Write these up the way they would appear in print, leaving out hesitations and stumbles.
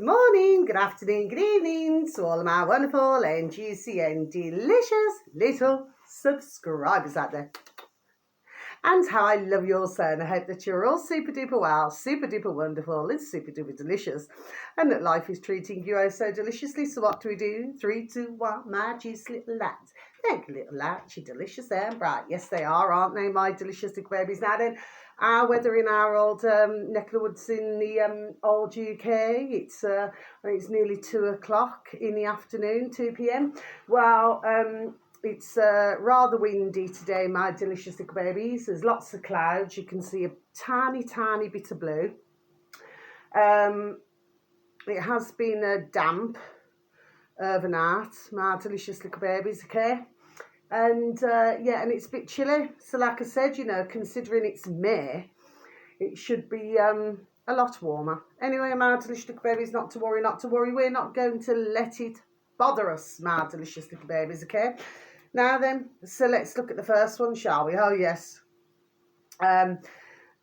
morning, good afternoon, good evening to all of my wonderful and juicy and delicious little subscribers out there. And how I love you all so, and I hope that you're all super duper well, super duper wonderful, and super duper delicious, and that life is treating you oh so deliciously. So what do? 3, 2, 1, my juicy little lads. Thank you, little lads, you're delicious and bright. Yes, they are, aren't they, my delicious little babies? Now then, our weather in our old neck of the woods in the old UK, it's nearly 2 o'clock in the afternoon, 2 p.m. Well, it's rather windy today, my delicious little babies. There's lots of clouds. You can see a tiny, tiny bit of blue. It has been damp overnight, my delicious little babies, okay? And and it's a bit chilly. So like I said, considering it's May, it should be a lot warmer. Anyway, my delicious little babies, not to worry, not to worry. We're not going to let it bother us, my delicious little babies, okay? Now then, so let's look at the first one, shall we? Oh, yes.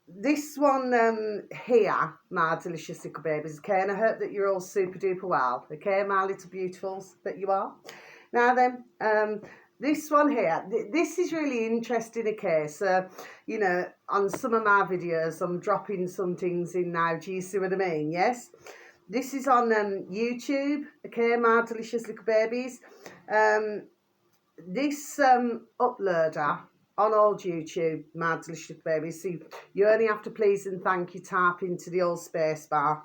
This one here, my delicious little babies, okay? And I hope that you're all super duper well, okay, my little beautifuls that you are. Now then, this one here, this is really interesting, okay? So, on some of my videos, I'm dropping some things in now. Do you see what I mean? Yes? This is on YouTube, okay, my delicious little babies. This uploader on old YouTube, my delicious little babies, see, you only have to please and thank you type into the old space bar.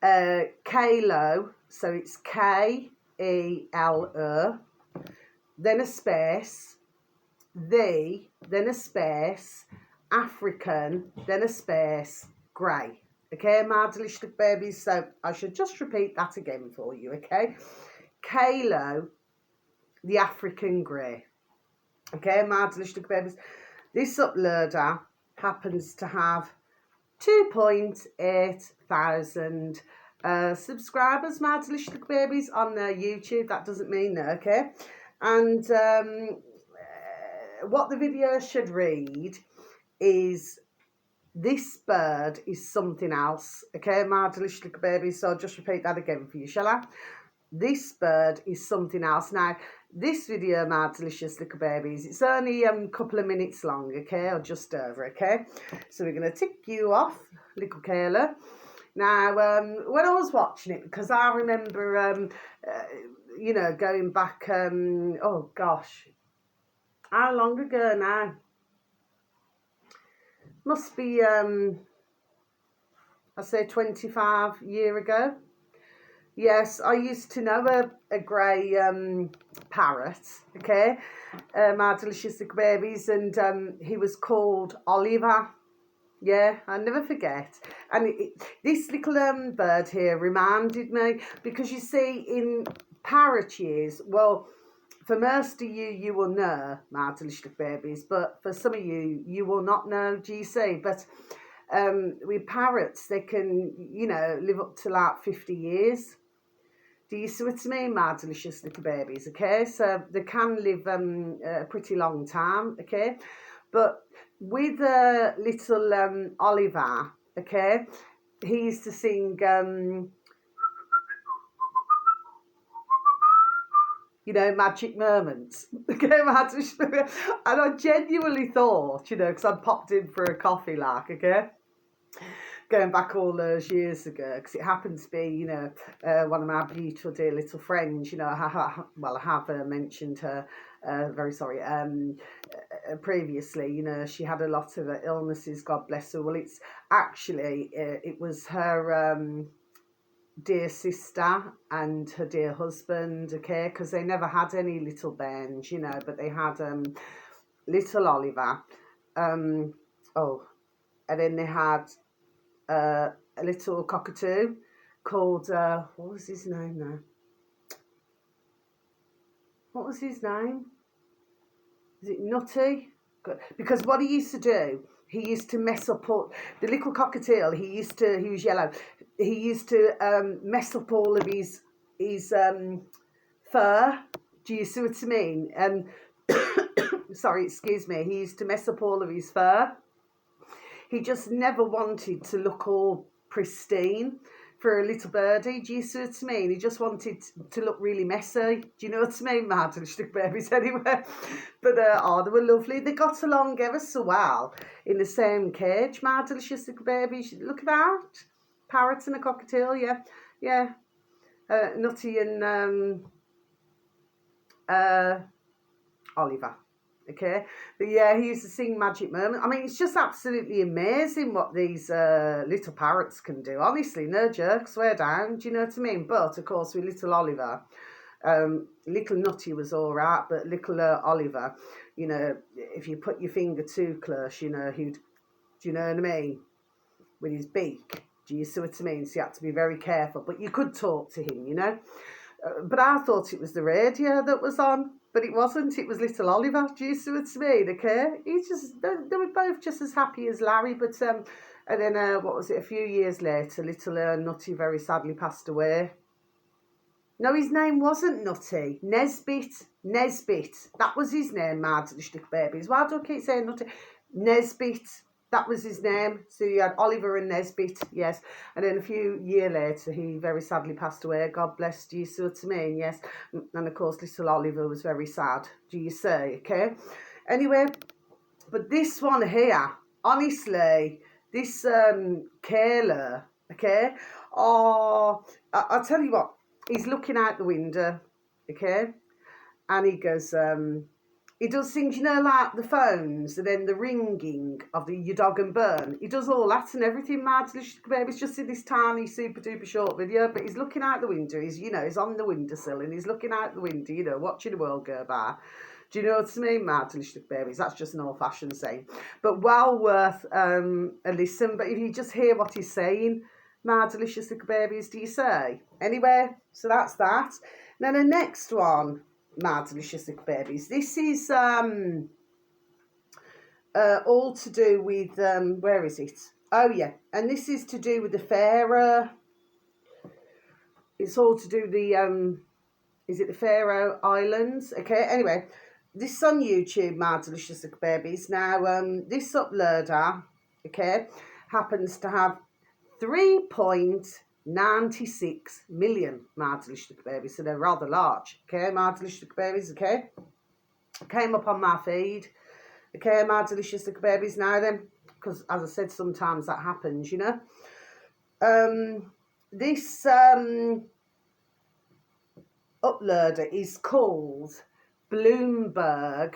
Kalo, so it's K-E-L-O, then a space, then a space, African, then a space, grey. Okay, my delicious little babies, so I should just repeat that again for you, okay? Kalo, the African grey. Okay, my delicious little babies. This uploader happens to have 2.8 thousand subscribers, my delicious little babies, on YouTube. That doesn't mean that, okay? And what the video should read is, this bird is something else, okay, my delicious little babies. So I'll just repeat that again for you, shall I? This bird is something else. Now, this video, my delicious little babies, it's only a couple of minutes long, okay, or just over, okay? So we're going to tick you off, little Kayla. Now, when I was watching it, because I remember, going back, oh gosh, how long ago now? Must be, I say 25 years ago. Yes, I used to know a grey parrot, okay, my delicious little babies, and he was called Oliver. Yeah, I'll never forget. And this little bird here reminded me, because you see, in parrot years, well, for most of you, you will know, my delicious little babies, but for some of you, you will not know, do you see? But with parrots, they can, live up to like 50 years. Do you see what I mean, my delicious little babies, okay? So they can live a pretty long time, okay? But with little Oliver, okay, he used to sing, magic moments, okay, my delicious baby. And I genuinely thought, because I'd popped in for a coffee, like, okay, going back all those years ago, because it happens to be, one of my beautiful dear little friends, I have mentioned her, very sorry, previously, she had a lot of illnesses, God bless her. Well, it's actually, it was her dear sister and her dear husband, okay, because they never had any little Bens, but they had little Oliver, and then they had a little cockatoo called, what was his name now? What was his name? Is it Nutty? Because what he used to do, he used to mess up all, the little cockatiel, he was yellow, he used to mess up all of his fur. Do you see what I mean? Sorry, excuse me. He used to mess up all of his fur. He just never wanted to look all pristine for a little birdie. Do you see what I mean? He just wanted to look really messy. Do you know what I mean, Martin? Stick babies anyway. But they were lovely. They got along ever so well in the same cage, Martin. Stick babies. Look at that. Parrot and a cockatiel, yeah. Yeah. Nutty and Oliver. Okay, but yeah, he used to sing Magic Moment. I mean, it's just absolutely amazing what these little parrots can do. Honestly, no joke, swear down. Do you know what I mean? But of course, with little Oliver, little Nutty was all right, but little Oliver, you know, if you put your finger too close, you know, do you know what I mean? With his beak. Do you see what I mean? So you had to be very careful. But you could talk to him, you know. But I thought it was the radio that was on. But it wasn't. It was little Oliver. Do you see what I mean? Okay. They were both just as happy as Larry. But and then what was it? A few years later, little Nutty very sadly passed away. No, his name wasn't Nutty. Nesbit. That was his name, Martin Stick Babies. Why do I keep saying Nutty? Nesbit. That was his name. So you had Oliver and Nesbit, yes. And then a few years later, he very sadly passed away. God bless you, see what I mean? Yes. And of course, little Oliver was very sad. Do you see? Okay. Anyway, but this one here, honestly, this Kayla, okay. Oh, I'll tell you what. He's looking out the window, okay, and he goes. He does things, you know, like the phones and then the ringing of your dog and burn. He does all that and everything, Martin. Baby's just in this tiny, super duper short video, but he's looking out the window. He's, you know, he's on the windowsill and he's looking out the window, you know, watching the world go by. Do you know what I mean, Martin Babies? That's just an old-fashioned saying. But well worth a listen. But if you just hear what he's saying, Martin Babies, do you say? Anyway, so that's that. Now the next one, Mad Delicious Babies. This is all to do with where is it? Oh yeah, and this is to do with the Faroe. It's all to do with the is it the Faroe Islands? Okay. Anyway, this is on YouTube, Mad Delicious Babies. Now this uploader, okay, happens to have 3.96 million Mardelicious Babies, so they're rather large. Okay, Mardelicious Babies, okay. Came up on my feed. Okay, Mardelicious Babies now then, because as I said, sometimes that happens, you know. This uploader is called Bloomberg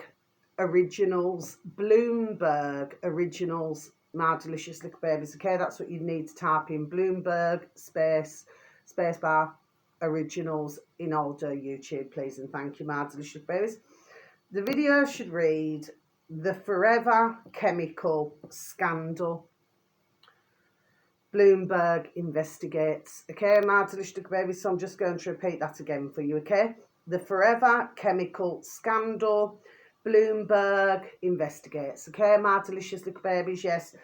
Originals. Bloomberg Originals. My Delicious Little Babies. Okay, that's what you need to type in. Bloomberg spacebar Originals in older YouTube, please and thank you, my Delicious Babies. The video should read the Forever Chemical Scandal. Bloomberg investigates. Okay, my Delicious Babies. So I'm just going to repeat that again for you. Okay, the Forever Chemical Scandal. Bloomberg investigates. Okay, my Delicious Little Babies. Yes,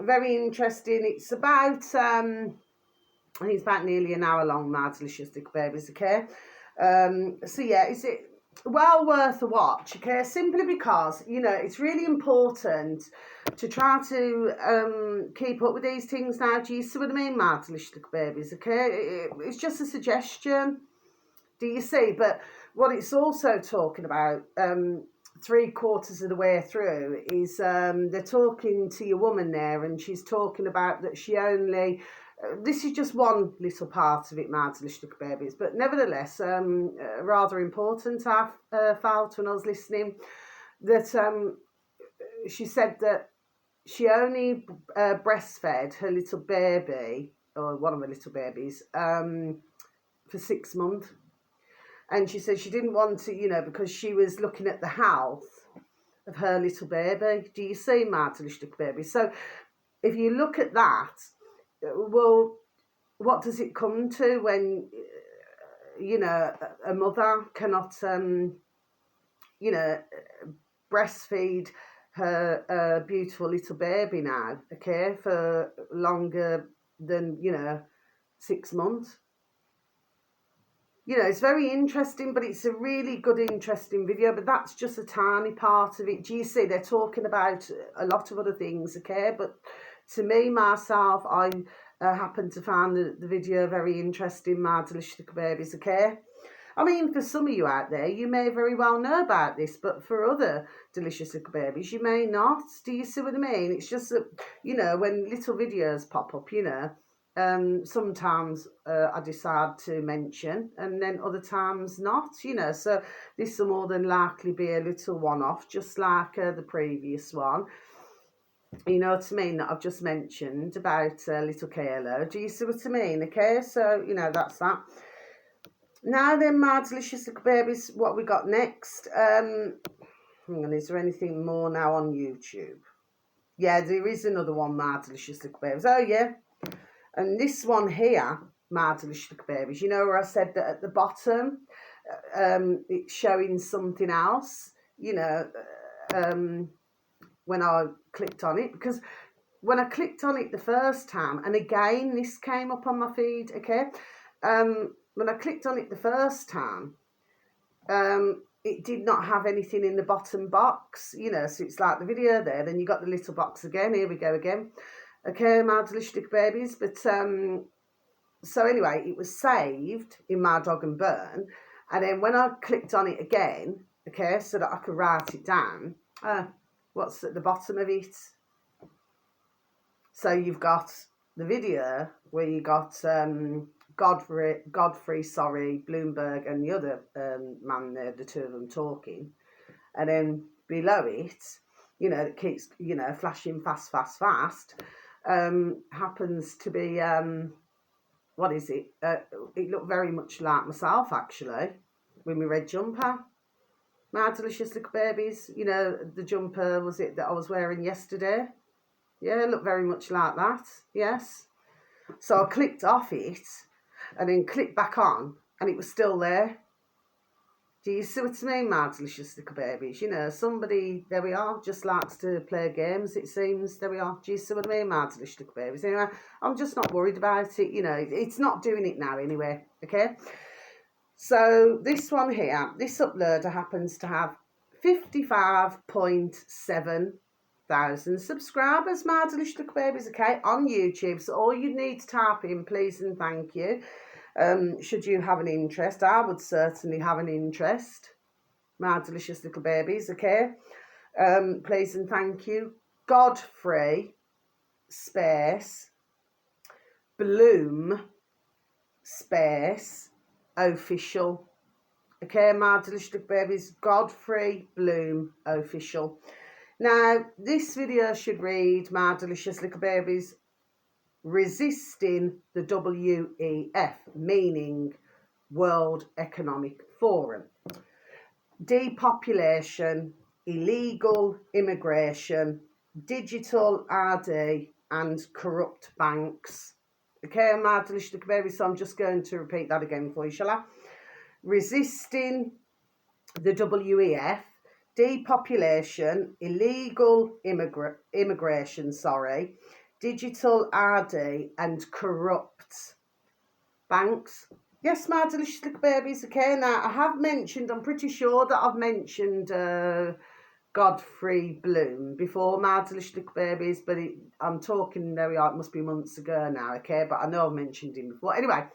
very interesting. It's about I think it's about nearly an hour long, my Delicious Little Babies. Okay, so yeah, is it well worth a watch? Okay, simply because, you know, it's really important to try to keep up with these things now. Do you see what I mean, my Delicious Little Babies? Okay, it's just a suggestion. Do you see? But what it's also talking about, 3/4 of the way through, is they're talking to your woman there, and she's talking about that she only. This is just one little part of it, my Delicious Babies, but nevertheless, rather important. I felt when I was listening that she said that she only breastfed her little baby, or one of her little babies, for 6 months. And she said she didn't want to, you know, because she was looking at the health of her little baby. Do you see, my Delicious Baby? So if you look at that, well, what does it come to when, you know, a mother cannot, you know, breastfeed her beautiful little baby now, okay, for longer than, you know, 6 months? You know, it's very interesting, but it's a really good, interesting video. But that's just a tiny part of it. Do you see? They're talking about a lot of other things, okay? But to me, myself, I happened to find the video very interesting, my delicious little babies, okay? I mean, for some of you out there, you may very well know about this, but for other delicious little babies, you may not. Do you see what I mean? It's just that, you know, when little videos pop up, you know, sometimes I decide to mention, and then other times not, you know. So this will more than likely be a little one-off, just like the previous one. You know what I mean, that I've just mentioned about little Kayla. Do you see what I mean? Okay, so, you know, that's that. Now then, my delicious little babies, what we got next? Hang on, is there anything more now on YouTube? Yeah, there is another one, my delicious little babies. Oh, yeah. And this one here, my delicious little babies, you know where I said that at the bottom, it's showing something else, you know, when I clicked on it, because when I clicked on it the first time, and again, this came up on my feed, okay? When I clicked on it the first time, it did not have anything in the bottom box, you know, so it's like the video there, then you got the little box again, here we go again. Okay, my delicious babies, but, so anyway, it was saved in my Dog and Burn, and then when I clicked on it again, okay, so that I could write it down, what's at the bottom of it? So you've got the video where you got Godfrey, Bloomberg, and the other man there, the two of them talking, and then below it, you know, it keeps, you know, flashing fast, happens to be what is it? It looked very much like myself, actually, with my red jumper. My delicious little babies, you know, the jumper, was it that I was wearing yesterday? Yeah, it looked very much like that, yes. So I clicked off it and then clicked back on, and it was still there. Do you see what I mean, my delicious little babies? You know, somebody, there we are, just likes to play games, it seems. There we are. Do you see what I mean, my delicious little babies? Anyway, I'm just not worried about it. You know, it's not doing it now anyway, okay? So this one here, this uploader happens to have 55.7 thousand subscribers, my delicious little babies, okay, on YouTube. So all you need to type in, please and thank you. Should you have an interest, I would certainly have an interest, my delicious little babies, okay. Please and thank you. Godfrey space Bloom space official, okay, my delicious little babies. Godfrey Bloom official. Now this video should read, my delicious little babies, resisting the WEF, meaning World Economic Forum. Depopulation, illegal immigration, digital ID, and corrupt banks. Okay, my delicious little babies, so I'm just going to repeat that again for you, shall I? Resisting the WEF, depopulation, illegal immigration, digital ID, and corrupt banks. Yes, my delicious little babies, okay. Now, I have mentioned, I'm pretty sure that I've mentioned Godfrey Bloom before, my delicious little babies, but I'm talking, there we are, it must be months ago now, okay, but I know I've mentioned him before. Anyway,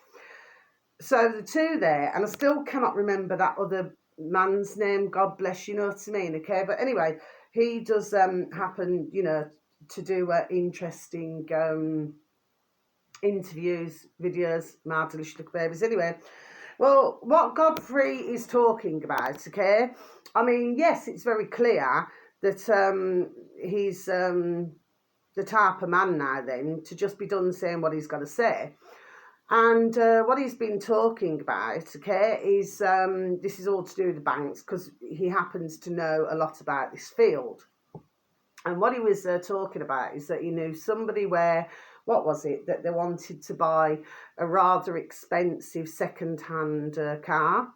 so the two there, and I still cannot remember that other man's name, God bless, you know what I mean, okay, but anyway, he does happen, you know, to do interesting interviews, videos, my delicious little babies. Anyway, well, what Godfrey is talking about, okay, I mean, yes, it's very clear that he's the type of man now then to just be done saying what he's got to say. And what he's been talking about, okay, is this is all to do with the banks, because he happens to know a lot about this field. And what he was talking about is that he knew somebody where, what was it, that they wanted to buy a rather expensive second-hand car,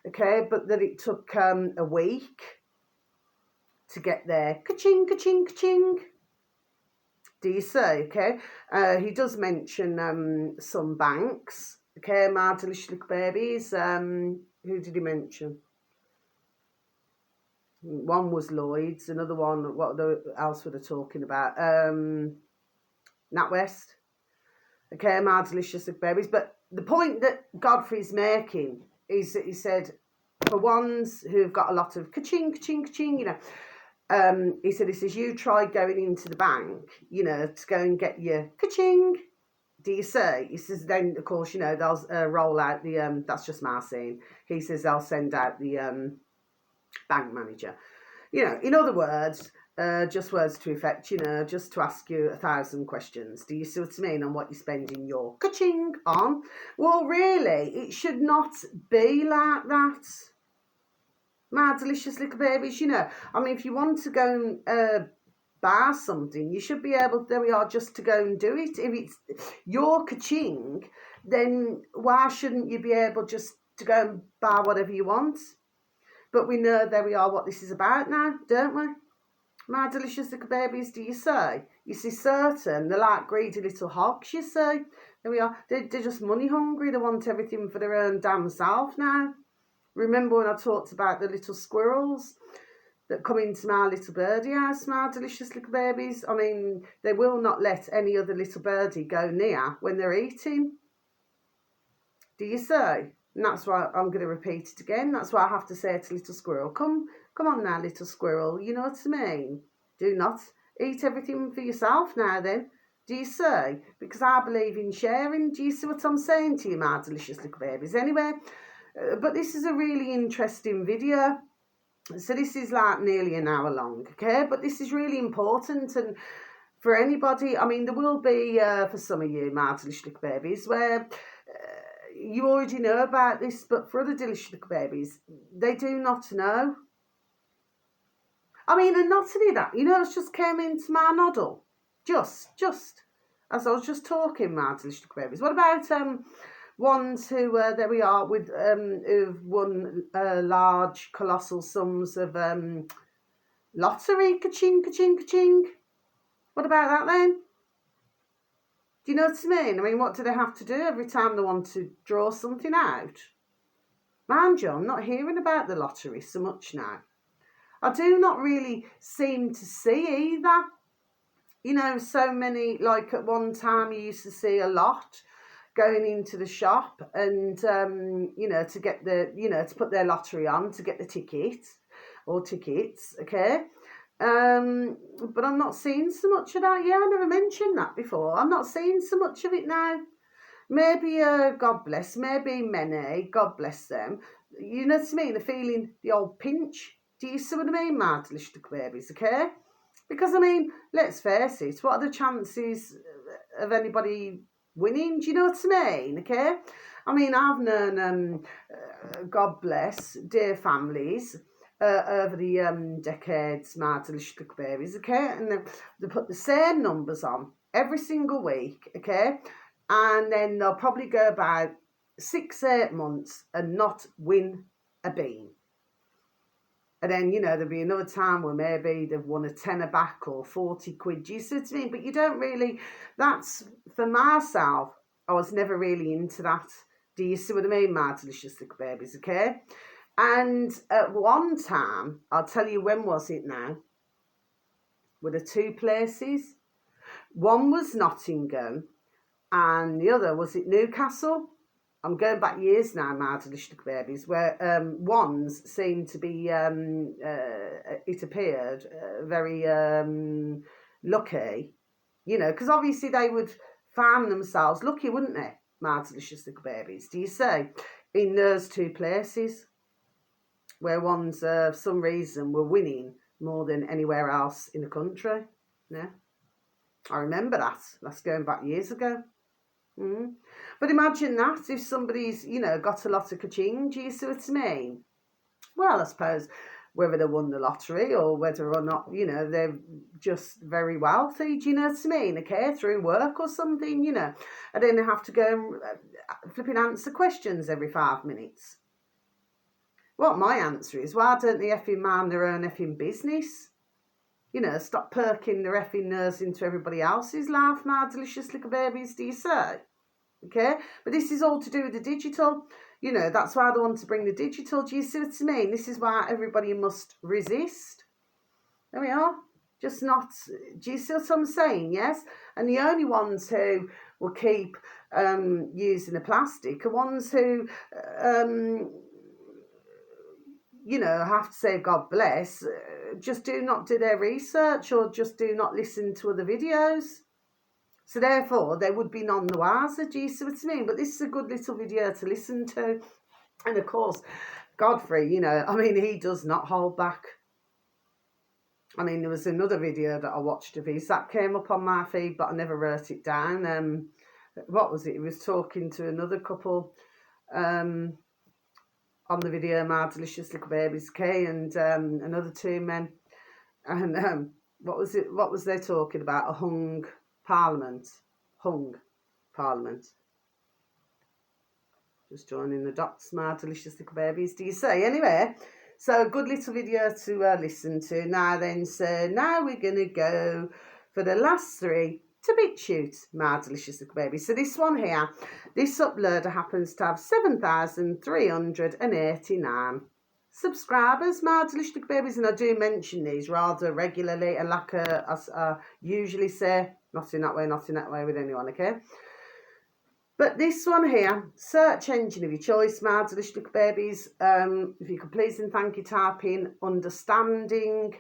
okay, but that it took a week to get there. Ka-ching, ka-ching, ka-ching. Do you see, okay? He does mention some banks, okay, my delicious little babies. Who did he mention? One was Lloyd's, another one, what else were they talking about? NatWest. Okay, my delicious little babies. But the point that Godfrey's making is that he said, for ones who've got a lot of ka-ching, ka-ching, ka-ching, he says, you try going into the bank, to go and get your ka-ching. Do you see? He says, then, of course, they'll roll out the, that's just my saying. He says they'll send out the bank manager. In other words, just words to effect, just to ask you 1,000 questions. Do you see what I mean? On what you're spending your ka-ching on? Well, really, it should not be like that. My delicious little babies, if you want to go and buy something, you should be able, there we are, just to go and do it. If it's your ka-ching, then why shouldn't you be able just to go and buy whatever you want? But we know, there we are, what this is about now, don't we? My delicious little babies, do you see? You see, certain, they're like greedy little hogs, you see. There we are. They're just money hungry. They want everything for their own damn self now. Remember when I talked about the little squirrels that come into my little birdie house, my delicious little babies? I mean, they will not let any other little birdie go near when they're eating. Do you see? And that's why I'm going to repeat it again. That's why I have to say to little squirrel, come on now, little squirrel, you know what I mean? Do not eat everything for yourself now then. Do you see? Because I believe in sharing. Do you see what I'm saying to you, my delicious little babies? Anyway, but this is a really interesting video. So this is like nearly an hour long, okay? But this is really important, and for anybody, I mean, there will be, for some of you, my delicious little babies, where you already know about this, but for other delicious little babies, they do not know. I mean, and not only that, it's just came into my noddle. Just as I was just talking, my delicious little babies. What about ones who, there we are, with who've won large, colossal sums of lottery, ka-ching, ka-ching, ka-ching? What about that then? Do you know what I mean? I mean, what do they have to do every time they want to draw something out? Mind you, I'm not hearing about the lottery so much now. I do not really seem to see either. So many, like at one time you used to see a lot going into the shop and, to get to put their lottery on, to get the tickets, okay? But I'm not seeing so much of that. Yeah, I never mentioned that before. I'm not seeing so much of it now. Maybe, God bless, maybe many, God bless them. You know what I mean? They're feeling the old pinch. Do you see what I mean, my delicious babies, okay? Because, I mean, let's face it, what are the chances of anybody winning? Do you know what I mean, okay? I mean, I've known, God bless, dear families, over the decades, my delicious babies, okay? And they put the same numbers on every single week, okay? And then they'll probably go about 6-8 months and not win a bean. And then, there'll be another time where maybe they've won a tenner back or 40 quid. Do you see what I mean? But you don't really, that's, for myself, I was never really into that. Do you see what I mean, my delicious little babies, okay? And at one time, I'll tell you, when was it now? Were there two places? One was Nottingham and the other, was it Newcastle? I'm going back years now, my delicious babies, where ones seemed to be, it appeared, very lucky, because obviously they would find themselves lucky, wouldn't they, my delicious little babies? Do you see? In those two places, where ones, for some reason, were winning more than anywhere else in the country. Yeah, I remember that. That's going back years ago. But imagine that, if somebody's, got a lot of ka-ching, do you see what I mean? Well, I suppose whether they won the lottery or whether or not, they're just very wealthy, do you know what I mean? Okay, through work or something, and then they have to go and flipping answer questions every 5 minutes. What my answer is, why don't they effing mind their own effing business? Stop perking their effing nose into everybody else's life, my delicious little babies, do you say? Okay, but this is all to do with the digital. That's why I want to bring the digital. Do you see what I mean? This is why everybody must resist. There we are. Just not, do you see what I'm saying? Yes. And the only ones who will keep using the plastic are ones who, you know, have to say God bless, just do not do their research or just do not listen to other videos. So therefore, they would be none the wiser, do you see what I mean? But this is a good little video to listen to. And of course, Godfrey, you know, I mean, he does not hold back. I mean, there was another video that I watched of his that came up on my feed, but I never wrote it down. What was it? He was talking to another couple on the video, My Delicious Little Babies, Kay and another two men. And what was it? What was they talking about? A hung parliament. Hung parliament. Just joining the dots, My Delicious Little Babies. Do you say? Anyway, so a good little video to listen to. Now then, so now we're going to go for the last three to BitChute, My Delicious Little Babies. So this one here, this uploader happens to have 7,389 subscribers, My Delicious Little Babies. And I do mention these rather regularly, and like I usually say, not in that way with anyone, okay? But this one here, search engine of your choice, My Delicious Little Babies. If you could please and thank you, type in understanding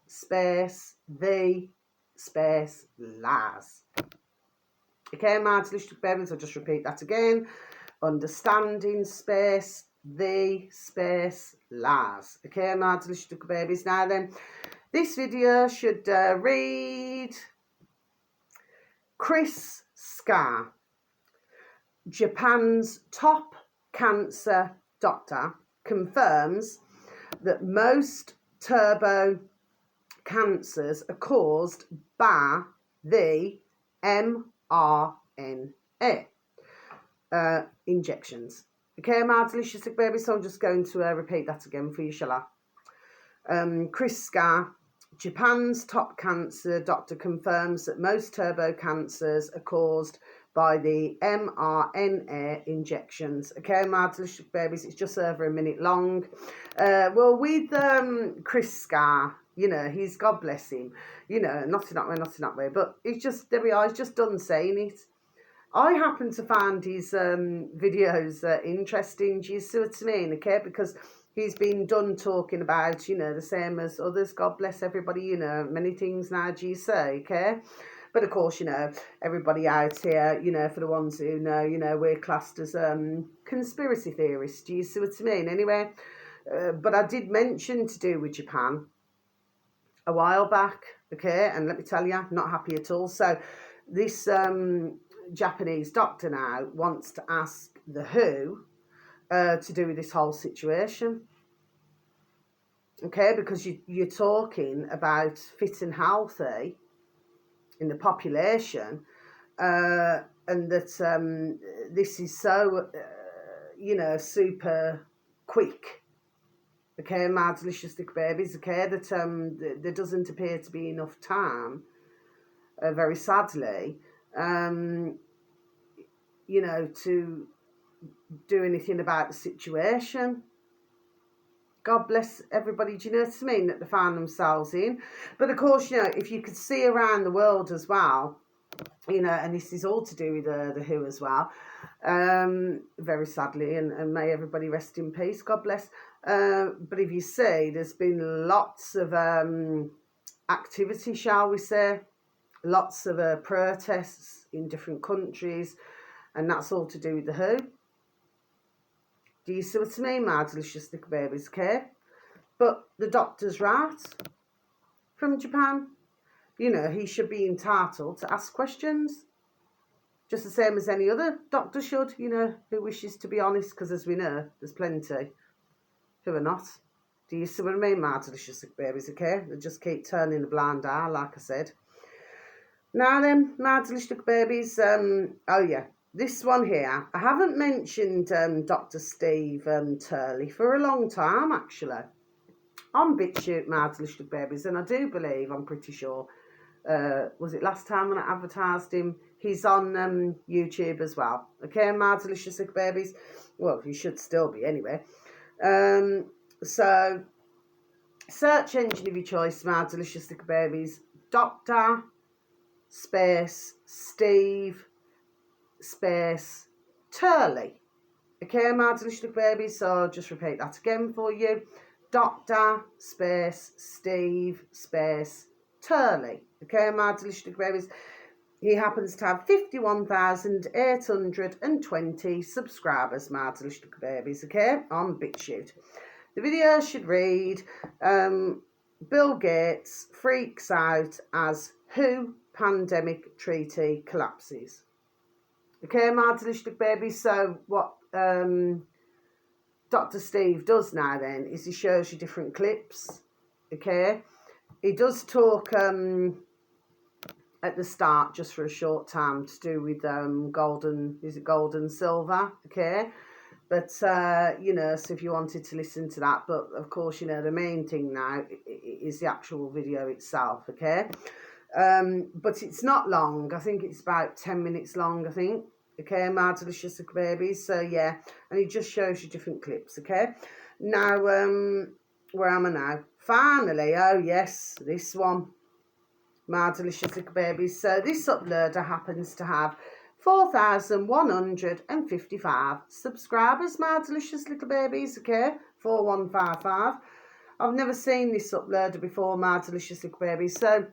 space the space lies. Okay, My Delicious Little Babies, I'll just repeat that again. Understanding space the space lies. Okay, My Delicious Little Babies. Now then, this video should read Chris Scar, Japan's top cancer doctor, confirms that most turbo cancers are caused by the mRNA injections. Okay, My Delicious Little Baby, so I'm just going to repeat that again for you, shall I? Chris Scar, Japan's top cancer doctor, confirms that most turbo cancers are caused by the mRNA injections. Okay, My Delicious Babies, it's just over a minute long. Well, with Chris Scar, you know, he's, God bless him, you know, not in that way, but it's just, there we are, he's just done saying it. I happen to find his videos interesting, do you see what I mean, okay, because he's been done talking about, you know, the same as others, God bless everybody, you know, many things now, do you say, okay? But of course, you know, everybody out here, you know, for the ones who know, you know, we're classed as conspiracy theorists. Do you see what I mean? Anyway, but I did mention to do with Japan a while back, okay? And let me tell you, not happy at all. So this Japanese doctor now wants to ask the WHO to do with this whole situation. Okay, because you're talking about fit and healthy in the population, and that this is so, you know, super quick. Okay, My Delicious Little Babies. Okay, that there doesn't appear to be enough time, very sadly, you know, to do anything about the situation. God bless everybody, do you know what I mean, that they find themselves in. But of course, you know, if you could see around the world as well, you know, and this is all to do with the WHO as well, very sadly, and may everybody rest in peace, God bless. But if you see, there's been lots of activity, shall we say, lots of protests in different countries, and that's all to do with the WHO. Do you see what I mean, My Delicious Little Babies, okay? But the doctor's right from Japan. You know, he should be entitled to ask questions, just the same as any other doctor should, you know, who wishes to be honest, because as we know, there's plenty who are not. Do you see what I mean, My Delicious Little Babies, okay? They just keep turning a blind eye, like I said. Now then, My Delicious Little Babies, oh yeah, this one here, I haven't mentioned Dr. Steve Turley for a long time, actually, on BitChute, My Delicious Little Babies, and I do believe, I'm pretty sure, was it last time when I advertised him, he's on YouTube as well. Okay, My Delicious Little Babies, well, he should still be anyway. So, search engine of your choice, My Delicious Little Babies, Dr. space Steve space Turley. Okay, my delicious little babies, so I'll just repeat that again for you. Dr. space Steve space Turley. Okay, my delicious little babies. He happens to have 51,820 subscribers, my delicious little babies, okay, on BitChute. The video should read, Bill Gates freaks out as WHO pandemic treaty collapses. Okay, my delicious little babies, so what Dr. Steve does now then is he shows you different clips, okay. He does talk at the start just for a short time to do with gold and silver, okay. But you know, so if you wanted to listen to that, but of course, you know, the main thing now is the actual video itself, okay. But it's not long. I think it's about 10 minutes long, I think. Okay, my delicious little babies. So yeah, and he just shows you different clips, okay. Now, where am I now? Finally, oh yes, this one, my delicious little babies. So this uploader happens to have 4,155 subscribers, my delicious little babies, okay, 4155. I've never seen this uploader before, my delicious little babies, so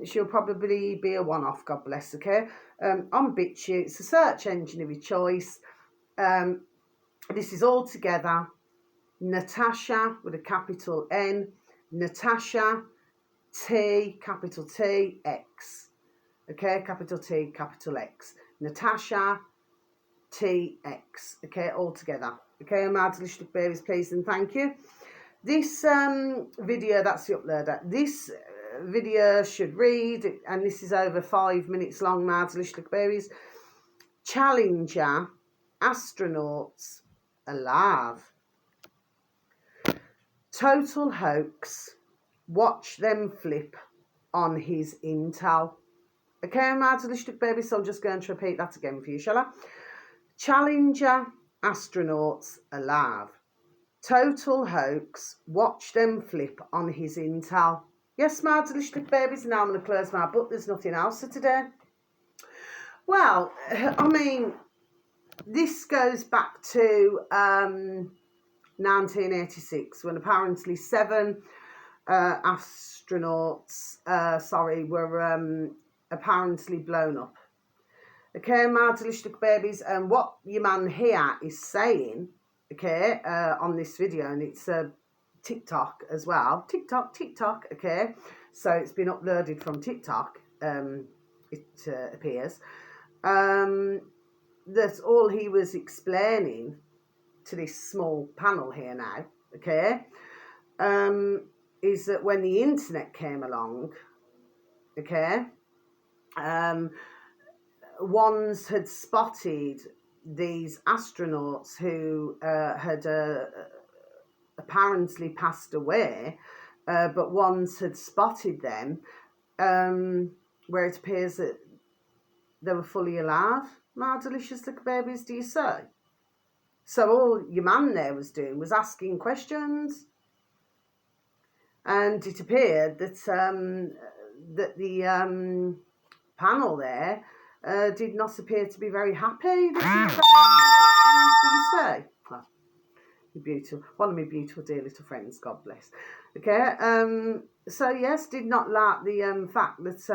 she'll probably be a one-off, God bless, okay. On BitChute, it's a search engine of your choice. This is all together, Natasha with a capital N, Natasha T, capital T, X. Okay, capital T, capital X. Natasha T, X. Okay, all together. Okay, my delicious babies, please and thank you. This video, that's the uploader. This video should read, and this is over 5 minutes long, my delicious babies. Challenger astronauts alive. Total hoax. Watch them flip on his intel. Okay, my delicious baby, so I'm just going to repeat that again for you, shall I? Challenger astronauts alive. Total hoax. Watch them flip on his intel. Yes, my delicious babies, now I'm going to close my book. There's nothing else for today. Well, I mean, this goes back to 1986, when apparently 7 astronauts, were apparently blown up. Okay, my delicious babies, and what your man here is saying, okay, on this video, and it's TikTok as well, TikTok, okay, so it's been uploaded from TikTok, it appears, that's all he was explaining to this small panel here now, okay, is that when the internet came along, okay, ones had spotted these astronauts who had apparently passed away, but ones had spotted them where it appears that they were fully alive. My delicious little babies, do you say? So all your man there was doing was asking questions, and it appeared that that the panel there did not appear to be very happy. Do you say? Oh, you're beautiful. One of my beautiful dear little friends, God bless. Okay, so yes, did not like the fact that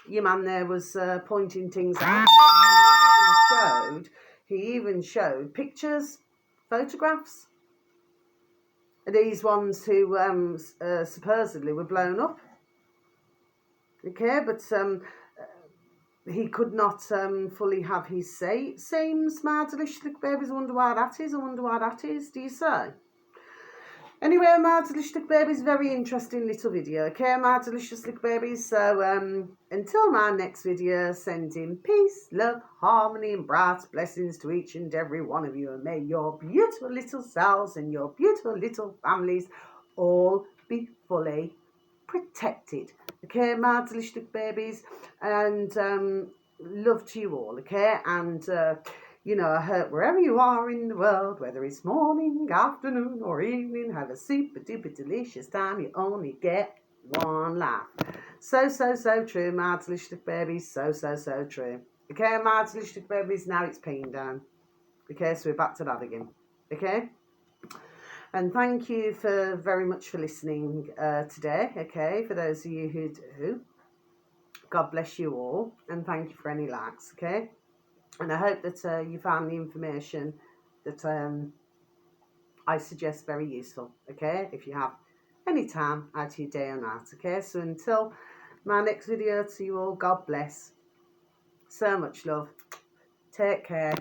your man there was pointing things out. He even showed pictures, photographs of these ones who supposedly were blown up. Okay, but he could not fully have his say. It seems, my delicious little babies. I wonder why that is. Do you say? Anyway, my delicious little babies, very interesting little video. Okay, my delicious little babies. So until my next video, sending peace, love, harmony, and bright blessings to each and every one of you. And may your beautiful little selves and your beautiful little families all be fully protected. Okay, my delicious little babies, and love to you all. Okay, and you know, I hope wherever you are in the world, whether it's morning, afternoon, or evening, have a super duper delicious time you only get one life. So true. Mads Lichtig babies, so true. Okay, Mads Lichtig babies, now it's peeing down. Okay, so we're back to that again. Okay? And thank you for very much for listening today. Okay, for those of you who do, God bless you all, and thank you for any likes. Okay, and I hope that you found the information that I suggest very useful. Okay, if you have any time out of your day or night. Okay, so until my next video, to you all, God bless. So much love. Take care.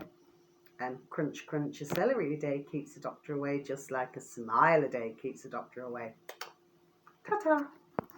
And crunch, crunch. A celery a day keeps the doctor away, just like a smile a day keeps the doctor away. Ta-ta.